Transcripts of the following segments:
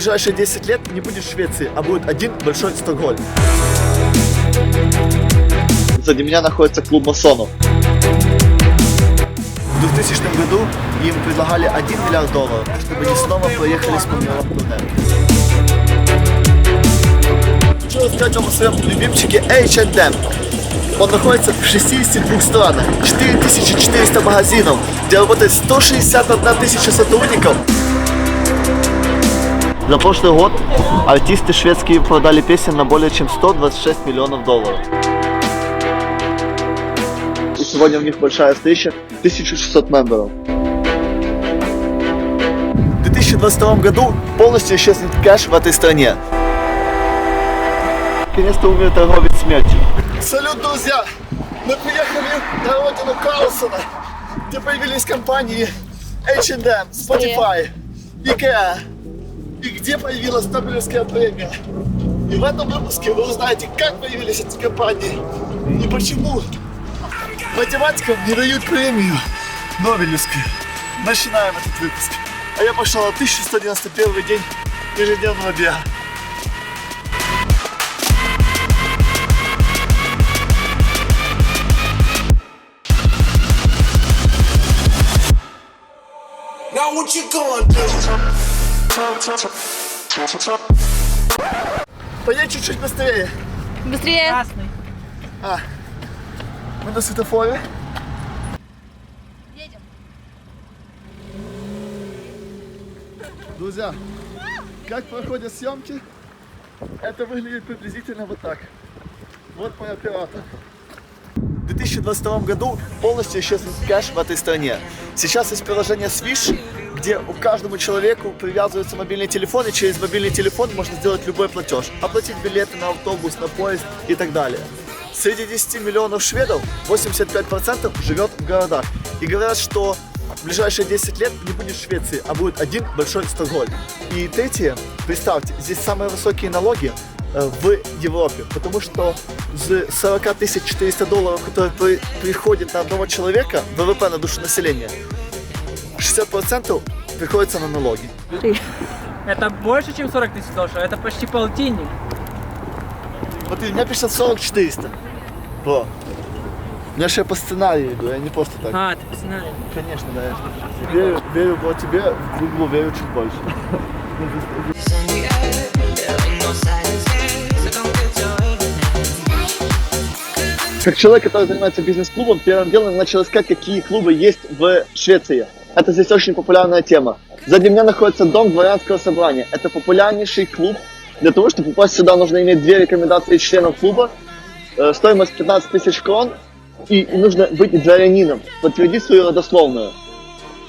ближайшие 10 лет не будет Швеции, а будет один большой Стокгольм. Сзади меня находится клуб масонов. В 2000 году им предлагали $1 миллиард, чтобы они снова проехали с миллионом туннелей. Хочу рассказать вам о своем любимчике H&M. Он находится в 62 странах, 4400 магазинов, где работает 161 тысяча сотрудников. За прошлый год артисты шведские продали песен на более чем $126 миллионов. И сегодня у них большая встреча, 1600 мемберов. В 2022 году полностью исчезнет кэш в этой стране. Наконец-то умер торговец смертью. Салют, друзья! Мы приехали на родину Карлсона, где появились компании H&M, Spotify, IKEA. И где появилась Нобелевская премия. И в этом выпуске вы узнаете, как появились эти компании и почему математикам не дают премию Нобелевскую. Начинаем этот выпуск. А я пошел на 1191 день ежедневного бега. Now what you gonna do? Поедь чуть-чуть быстрее. Быстрее. Красный. Мы на светофоре. Едем. Друзья, как проходят съемки, это выглядит приблизительно вот так. Вот мой оператор. В 2022 году полностью исчезнет кэш в этой стране. Сейчас есть приложение Swish, где у каждому человеку привязывается мобильный телефон, и через мобильный телефон можно сделать любой платеж. Оплатить билеты на автобус, на поезд и так далее. Среди 10 миллионов шведов 85% живет в городах. И говорят, что в ближайшие 10 лет не будет Швеции, а будет один большой Стокгольм. И третье, представьте, здесь самые высокие налоги в Европе, потому что с 40 400 долларов, которые приходят на одного человека, ВВП на душу населения, 60% приходится на налоги. Это больше, чем 40 тысяч долларов, это почти полтинник. Смотри, у меня пишет 40 400. Бро. Я же по сценарию иду, я не просто так. А, ты по сценарию? Конечно, да. Я верю в тебе, в Google верю чуть больше. Как человек, который занимается бизнес-клубом, первым делом начал искать, какие клубы есть в Швеции. Это здесь очень популярная тема. Сзади меня находится дом дворянского собрания. Это популярнейший клуб. Для того, чтобы попасть сюда, нужно иметь 2 рекомендации членов клуба. Стоимость 15 тысяч крон. И нужно быть дворянином, подтвердить свою родословную.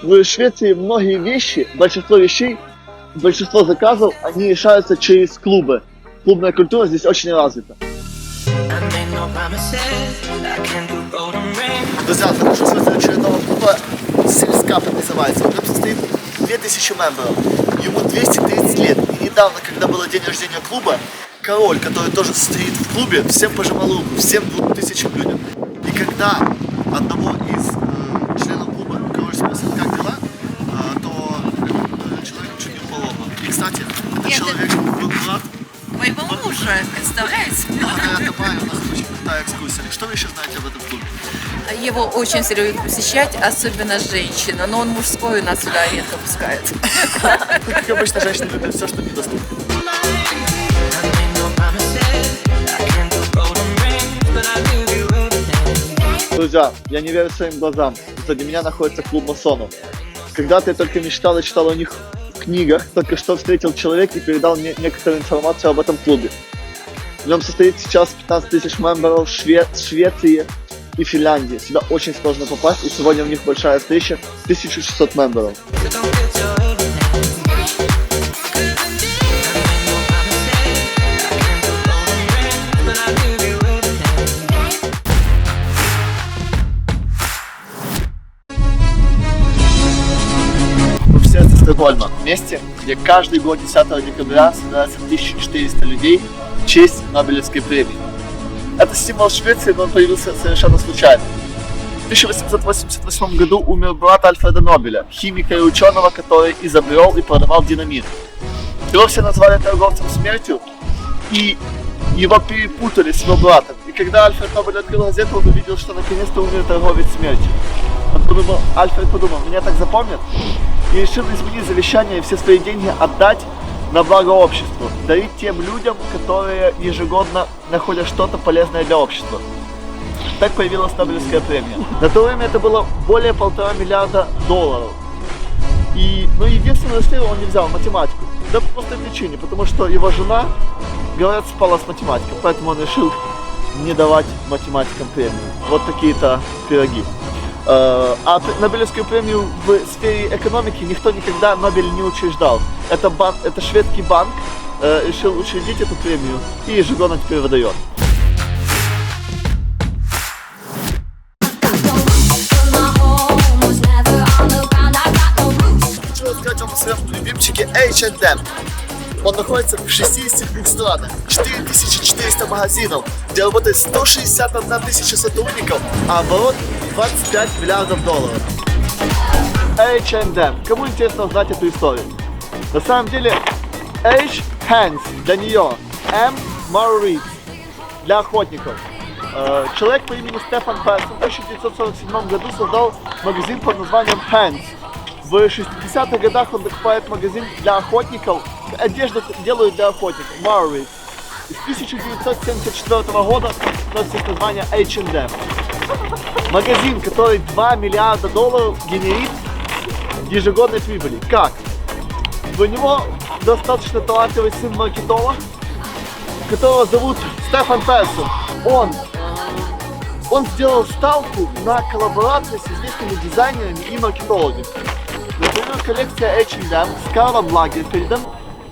В Швеции многие вещи, большинство заказов, они решаются через клубы. Клубная культура здесь очень развита. Друзья, нахожусь возле очередного клуба, Сельскап называется. В нем состоит 2000 мемберов. Ему 230 лет. И недавно, когда было день рождения клуба, король, который тоже состоит в клубе, всем пожимал руку, всем 2000 людям. И когда одного из членов клуба король спросил, как дела, то человек чуть не упал. И, кстати, этот человек был брат Моего мужа, представляете? Да, это Майя, у нас очень крутая экскурсия. Что вы еще знаете об этом клубе? Его очень все любят посещать, особенно женщина, но он мужской, нас сюда редко пускает. Как обычно, женщины любят все, что недоступно. Друзья, я не верю своим глазам. Сзади меня находится клуб масонов. Когда-то я только мечтал и читал о них в книгах, только что встретил человека и передал мне некоторую информацию об этом клубе. В нем состоит сейчас 15 тысяч мемберов Швеции и Финляндии. Сюда очень сложно попасть, и сегодня у них большая встреча, 1600 мемберов. Стокгольма, месте, где каждый год 10 декабря собирается 1400 людей в честь Нобелевской премии. Это символ Швеции, но он появился совершенно случайно. В 1888 году умер брат Альфреда Нобеля, химика и ученого, который изобрел и продавал динамит. В Его все назвали торговцем смертью, и его перепутали с его братом. И когда Альфред Нобель открыл газету, он увидел, что наконец-то умер торговец смертью. Альфред подумал, меня так запомнят, и решил изменить завещание и все свои деньги отдать на благо обществу, дарить тем людям, которые ежегодно находят что-то полезное для общества. Так появилась Нобелевская премия. На то время это было более $1,5 миллиарда. И, единственную сферу он не взял математику. Да по простой причине, потому что его жена, говорят, спала с математикой, поэтому он решил не давать математикам премию. Вот такие-то пироги. А Нобелевскую премию в сфере экономики никто никогда Нобель не учреждал. Это шведский банк решил учредить эту премию и ежегодно теперь выдает. Хочу рассказать вам о своем любимчике H&M. Он находится в 62 странах, 4400 магазинов, где работает 161 тысяча сотрудников, а оборот $25 миллиардов. H&M. Кому интересно узнать эту историю? На самом деле, H – hands для нее, M – Maurice для охотников. Человек по имени Стефан Персон в 1947 году создал магазин под названием Hands. В 60-х годах он покупает магазин для охотников, одежду делают для охотников, Maurice. И с 1974 года носит название H&M. Магазин, который $2 миллиарда генерит ежегодной прибыли. Как? У него достаточно талантливый сын маркетолог, которого зовут Стефан Персон. Он сделал ставку на коллаборацию с известными дизайнерами и маркетологами. Например, коллекция H&M с Карлом Лагерфельдом.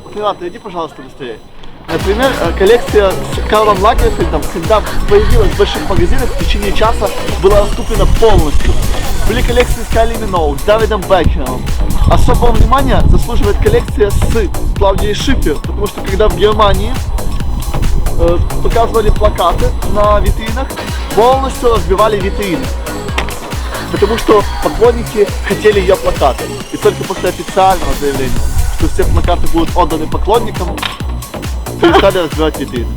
Оператор, иди, пожалуйста, быстрее. Например, коллекция с Карлом Лагерфельдом, когда появилась в больших магазинах, в течение часа была раскуплена полностью. Были коллекции с Кайли Миноуг, с Дэвидом Бекхэмом. Особого внимания заслуживает коллекция с Клаудией Шиффер, потому что когда в Германии показывали плакаты на витринах, полностью разбивали витрины. Потому что поклонники хотели ее плакаты. И только после официального заявления, что все плакаты будут отданы поклонникам, перестали разбивать витрины.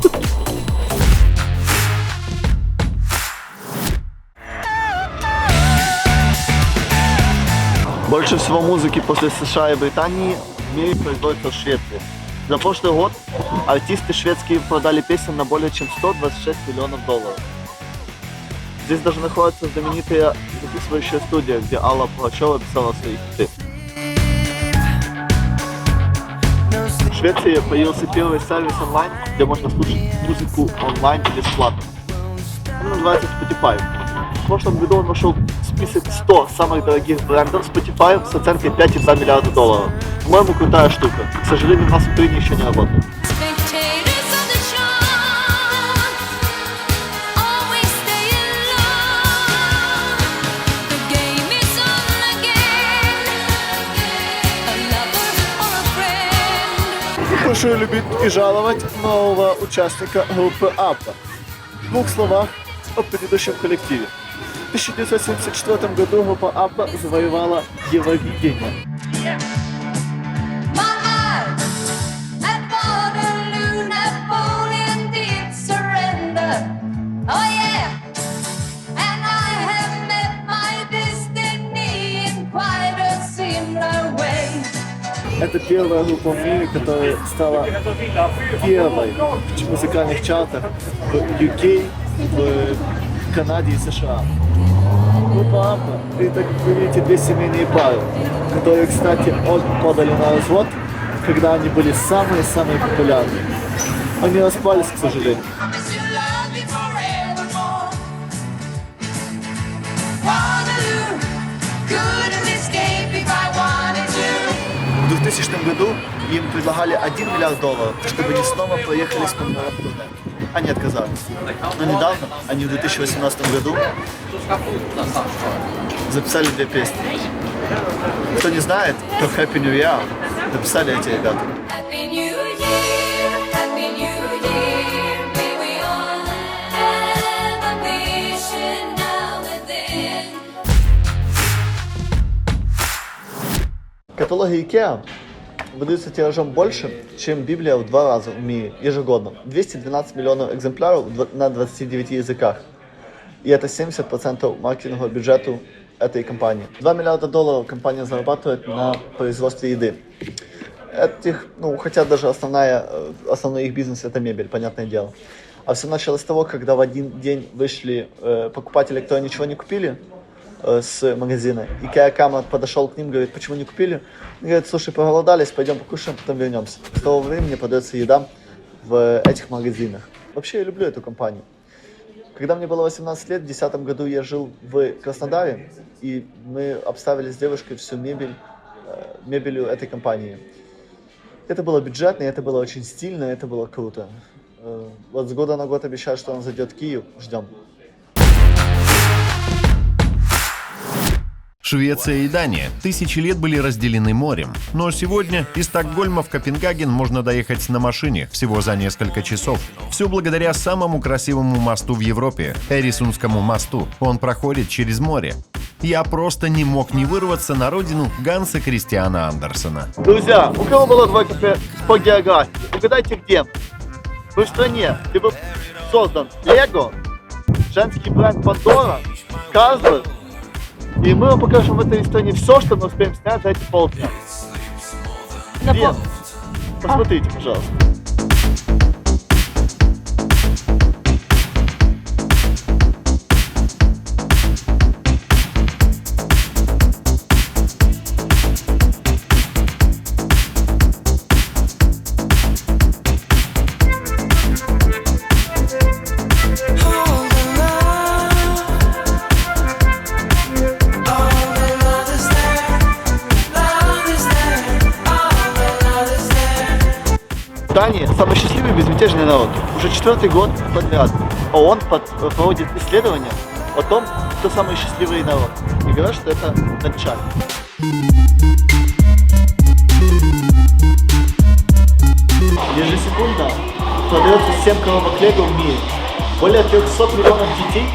Больше всего музыки после США и Британии в мире производится в Швеции. За прошлый год артисты шведские продали песен на более чем $126 миллионов. Здесь даже находится знаменитая записывающая студия, где Алла Пугачева писала свои хиты. В Швеции появился первый сервис онлайн, где можно слушать музыку онлайн бесплатно. Он называется Spotify. В прошлом году он вошел в список 100 самых дорогих брендов Spotify с оценкой $5,2 миллиарда. По-моему, крутая штука. К сожалению, у нас в Украине еще не работает. Прошу любить и жаловать нового участника группы Абба. В двух словах о предыдущем коллективе. В 1974 году группа Абба завоевала Евровидение. Это первая группа в мире, которая стала первой в музыкальных чартах в UK, в Канаде и США. Группа Абба – это, как вы видите, две семейные пары, которые, кстати, подали на развод, когда они были самые-самые популярные. Они распались, к сожалению. В 2000 году им предлагали $1 миллиард, чтобы они снова проехались по мировому турне. Они отказались. Но недавно, они в 2018 году записали две песни. Кто не знает, то Happy New Year написали эти ребята. Каталоги IKEA выдаются тиражом больше, чем Библия в 2 раза в мире ежегодно. 212 миллионов экземпляров на 29 языках. И это 70% маркетингового бюджета этой компании. $2 миллиарда компания зарабатывает на производстве еды. Хотя даже основной их бизнес это мебель, понятное дело. А все началось с того, когда в один день вышли покупатели, которые ничего не купили с магазина. И Кама подошел к ним, говорит, почему не купили? Он говорит, слушай, проголодались, пойдем покушаем, потом вернемся. С того времени продается еда в этих магазинах. Вообще я люблю эту компанию. Когда мне было 18 лет, в 2010 году я жил в Краснодаре, и мы обставили с девушкой всю мебелью этой компании. Это было бюджетно, это было очень стильно, это было круто. Вот с года на год обещают, что он зайдет в Киев, ждем. Швеция и Дания тысячи лет были разделены морем, но сегодня из Стокгольма в Копенгаген можно доехать на машине всего за несколько часов. Все благодаря самому красивому мосту в Европе – Эрисунскому мосту. Он проходит через море. Я просто не мог не вырваться на родину Ганса Кристиана Андерсена. Друзья, у кого было двойка по географии? Угадайте, где? Вы в стране, где был создан Лего, женский бренд Пандора, Carlsberg. И мы вам покажем в этой стране все, что мы успеем снять за эти полдня. Где? Посмотрите, пожалуйста. Дания – самый счастливый и безмятежный народ. Уже 4-й год подряд ООН проводит исследования о том, кто самый счастливый народ. И говорят, что это датчане. Ежесекундно продается 7 коробок Лего в мире. Более 300 миллионов детей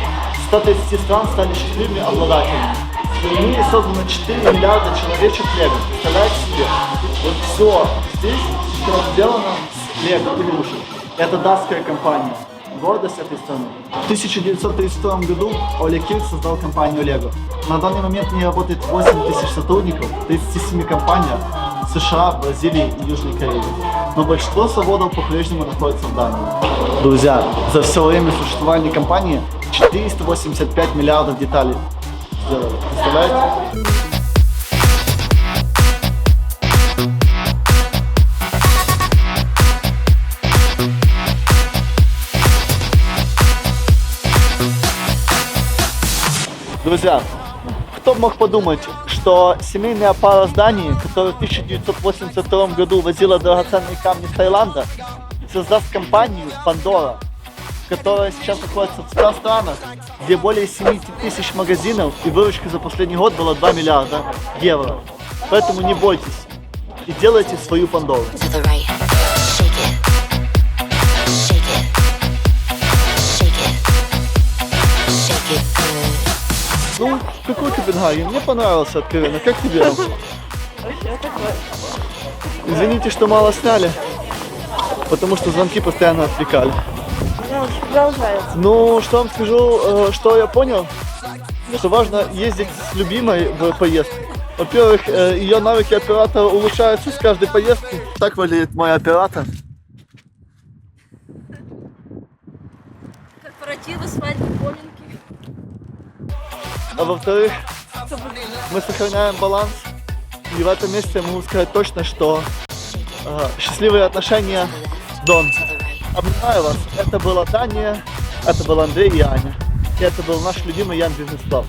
130 стран стали счастливыми обладателями. В мире создано 4 миллиарда человечек Лего. Представляете себе? Вот все здесь сделано с Лего игрушек. Это датская компания. Гордость этой страны. В 1932 году Оля Кирк создал компанию Лего. На данный момент в ней работает 8 тысяч сотрудников в 37 компаниях в США, Бразилии и Южной Корее. Но большинство заводов по-прежнему находится в Дании. Друзья, за все время существования компании 485 миллиардов деталей сделали. Представляете? Друзья, кто мог подумать, что семейная пара с Дании, которая в 1982 году возила драгоценные камни с Таиланда, создаст компанию Pandora, которая сейчас находится в 100 странах, где более 7 тысяч магазинов, и выручка за последний год была 2 миллиарда евро. Поэтому не бойтесь и делайте свою Pandora. Ну, какой Копенгаген? Мне понравился, откровенно. Как тебе? Извините, что мало сняли, потому что звонки постоянно отвлекали. Продолжается. Ну, что вам скажу, что я понял, что важно ездить с любимой в поездку. Во-первых, ее навыки оператора улучшаются с каждой поездки. Так выглядит мой оператор. Корпоративы, свадьбы, поминки. А во-вторых, мы сохраняем баланс. И в этом месте я могу сказать точно, что счастливые отношения Дон. Обнимаю вас. Это была Дания, это был Андрей и Аня. И это был наш любимый Ян Бизнес Клаб.